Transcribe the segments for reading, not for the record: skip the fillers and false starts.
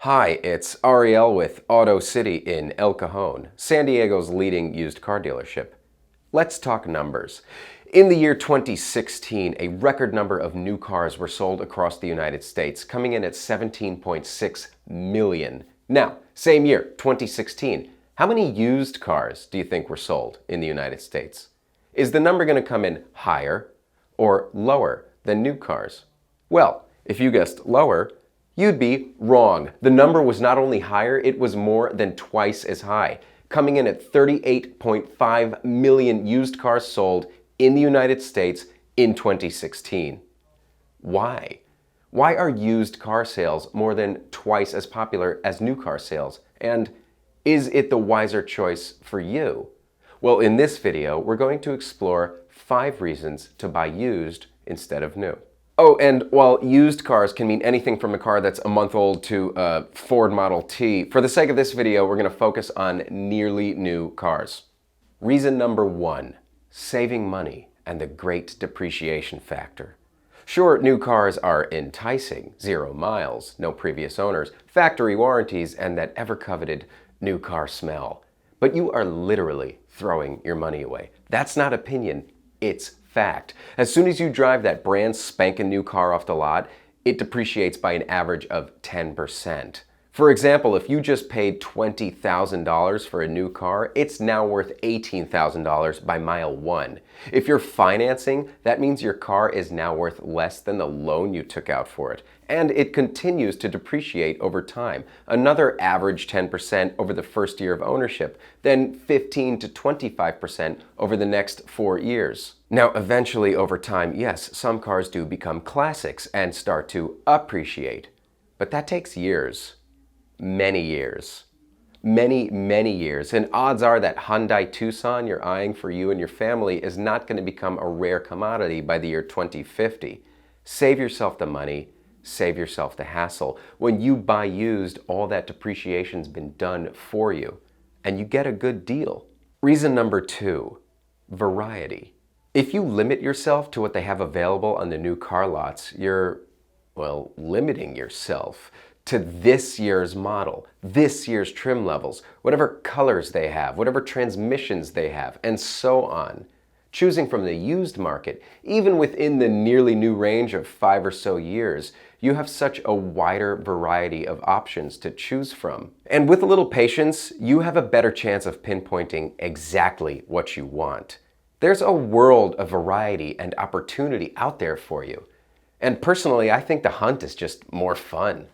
Hi, it's Ariel with Auto City in El Cajon, San Diego's leading used car dealership. Let's talk numbers. In the year 2016, a record number of new cars were sold across the United States, coming in at 17.6 million. Now, same year, 2016, how many used cars do you think were sold in the United States? Is the number going to come in higher or lower than new cars? Well, if you guessed lower, you'd be wrong. The number was not only higher, it was more than twice as high, coming in at 38.5 million used cars sold in the United States in 2016. Why? Why are used car sales more than twice as popular as new car sales? And is it the wiser choice for you? Well, in this video, we're going to explore 5 reasons to buy used instead of new. Oh, and while used cars can mean anything from a car that's a month old to a Ford Model T, for the sake of this video, we're going to focus on nearly new cars. Reason number 1, saving money and the great depreciation factor. Sure, new cars are enticing, 0 miles, no previous owners, factory warranties, and that ever-coveted new car smell. But you are literally throwing your money away. That's not opinion, it's fact. As soon as you drive that brand spanking new car off the lot, it depreciates by an average of 10%. For example, if you just paid $20,000 for a new car, it's now worth $18,000 by mile 1. If you're financing, that means your car is now worth less than the loan you took out for it. And it continues to depreciate over time. Another average 10% over the first year of ownership, then 15 to 25% over the next 4 years. Now, eventually over time, yes, some cars do become classics and start to appreciate. But that takes years. Many years. Many years. And odds are that Hyundai Tucson you're eyeing for you and your family is not going to become a rare commodity by the year 2050. Save yourself the money, save yourself the hassle. When you buy used, all that depreciation's been done for you, and you get a good deal. Reason number 2, variety. If you limit yourself to what they have available on the new car lots, you're, well, limiting yourself to this year's model, this year's trim levels, whatever colors they have, whatever transmissions they have, and so on. Choosing from the used market, even within the nearly new range of 5 or so years, you have such a wider variety of options to choose from. And with a little patience, you have a better chance of pinpointing exactly what you want. There's a world of variety and opportunity out there for you. And personally, I think the hunt is just more fun.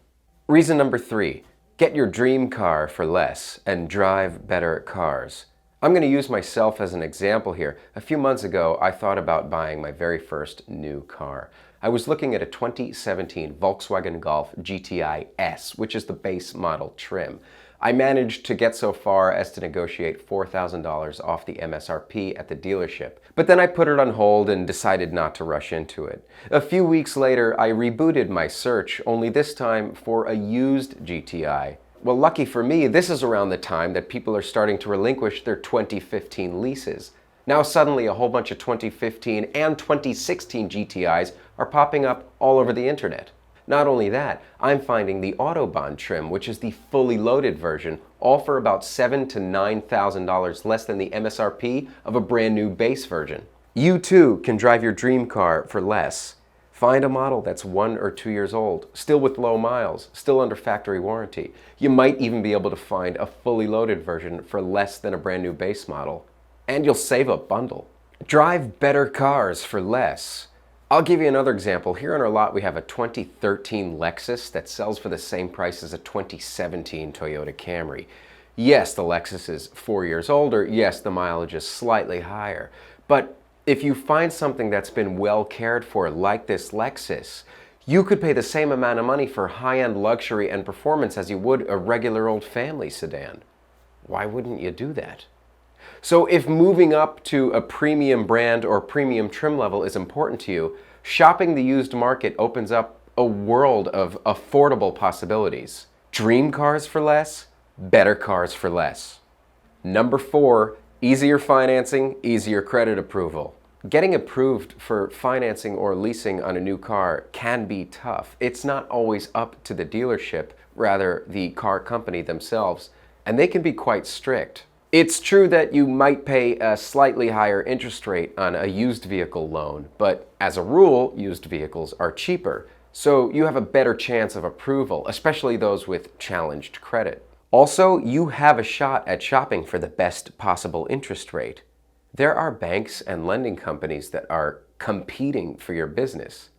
Reason number 3, get your dream car for less and drive better cars. I'm going to use myself as an example here. A few months ago, I thought about buying my very first new car. I was looking at a 2017 Volkswagen Golf GTI S, which is the base model trim. I managed to get so far as to negotiate $4,000 off the MSRP at the dealership. But then I put it on hold and decided not to rush into it. A few weeks later, I rebooted my search, only this time for a used GTI. Well, lucky for me, this is around the time that people are starting to relinquish their 2015 leases. Now suddenly a whole bunch of 2015 and 2016 GTIs are popping up all over the internet. Not only that, I'm finding the Autobahn trim, which is the fully loaded version, all for about $7,000 to $9,000 less than the MSRP of a brand new base version. You too can drive your dream car for less. Find a model that's 1 or 2 years old, still with low miles, still under factory warranty. You might even be able to find a fully loaded version for less than a brand new base model. And you'll save a bundle. Drive better cars for less. I'll give you another example. Here on our lot we have a 2013 Lexus that sells for the same price as a 2017 Toyota Camry. Yes, the Lexus is 4 years older. Yes, the mileage is slightly higher. But if you find something that's been well cared for like this Lexus, you could pay the same amount of money for high-end luxury and performance as you would a regular old family sedan. Why wouldn't you do that? So if moving up to a premium brand or premium trim level is important to you, shopping the used market opens up a world of affordable possibilities. Dream cars for less, better cars for less. Number 4, easier financing, easier credit approval. Getting approved for financing or leasing on a new car can be tough. It's not always up to the dealership rather the car company themselves, and they can be quite strict. It's true that you might pay a slightly higher interest rate on a used vehicle loan, but as a rule, used vehicles are cheaper, so you have a better chance of approval, especially those with challenged credit. Also, you have a shot at shopping for the best possible interest rate. There are banks and lending companies that are competing for your business.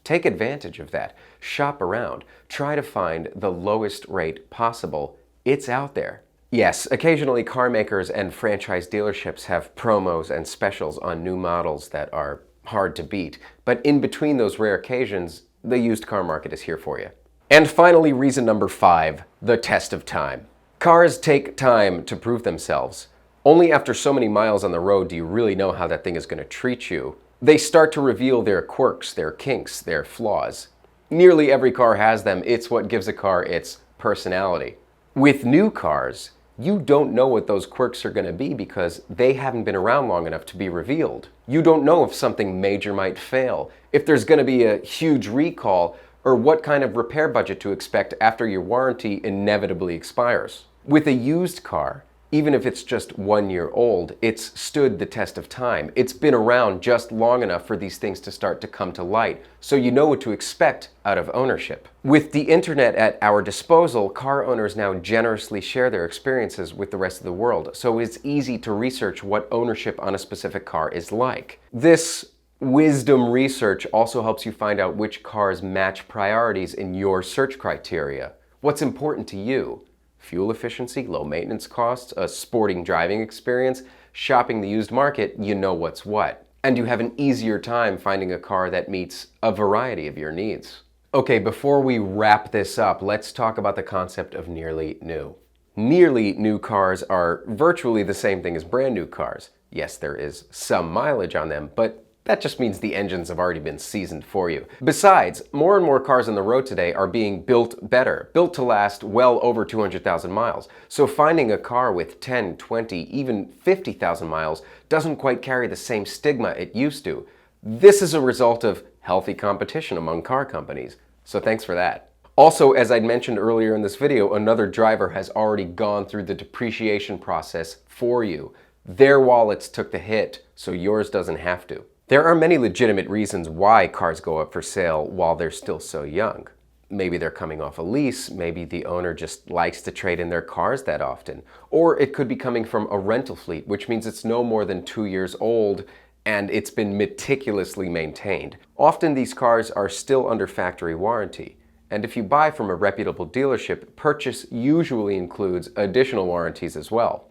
Take advantage of that. Shop around. Try to find the lowest rate possible. It's out there. Yes, occasionally car makers and franchise dealerships have promos and specials on new models that are hard to beat, but in between those rare occasions, the used car market is here for you. And finally, reason number 5, the test of time. Cars take time to prove themselves. Only after so many miles on the road do you really know how that thing is going to treat you. They start to reveal their quirks, their kinks, their flaws. Nearly every car has them. It's what gives a car its personality. With new cars, you don't know what those quirks are going to be because they haven't been around long enough to be revealed. You don't know if something major might fail, if there's going to be a huge recall, or what kind of repair budget to expect after your warranty inevitably expires. With a used car, even if it's just 1 year old, it's stood the test of time. It's been around just long enough for these things to start to come to light, so you know what to expect out of ownership. With the internet at our disposal, car owners now generously share their experiences with the rest of the world, so it's easy to research what ownership on a specific car is like. This wisdom research also helps you find out which cars match priorities in your search criteria. What's important to you? Fuel efficiency, low maintenance costs, a sporting driving experience, shopping the used market, you know what's what. And you have an easier time finding a car that meets a variety of your needs. Okay, before we wrap this up, let's talk about the concept of nearly new. Nearly new cars are virtually the same thing as brand new cars. Yes, there is some mileage on them, but that just means the engines have already been seasoned for you. Besides, more and more cars on the road today are being built better, built to last well over 200,000 miles. So finding a car with 10, 20, even 50,000 miles doesn't quite carry the same stigma it used to. This is a result of healthy competition among car companies. So thanks for that. Also, as I'd mentioned earlier in this video, another driver has already gone through the depreciation process for you. Their wallets took the hit, so yours doesn't have to. There are many legitimate reasons why cars go up for sale while they're still so young. Maybe they're coming off a lease, maybe the owner just likes to trade in their cars that often. Or it could be coming from a rental fleet, which means it's no more than 2 years old and it's been meticulously maintained. Often these cars are still under factory warranty. And if you buy from a reputable dealership, purchase usually includes additional warranties as well.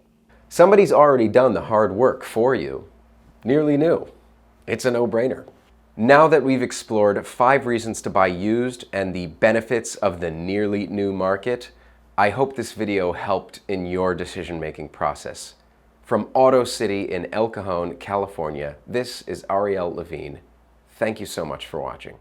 Somebody's already done the hard work for you. Nearly new. It's a no-brainer. Now that we've explored 5 reasons to buy used and the benefits of the nearly new market, I hope this video helped in your decision-making process. From Auto City in El Cajon, California, this is Ariel Levine. Thank you so much for watching.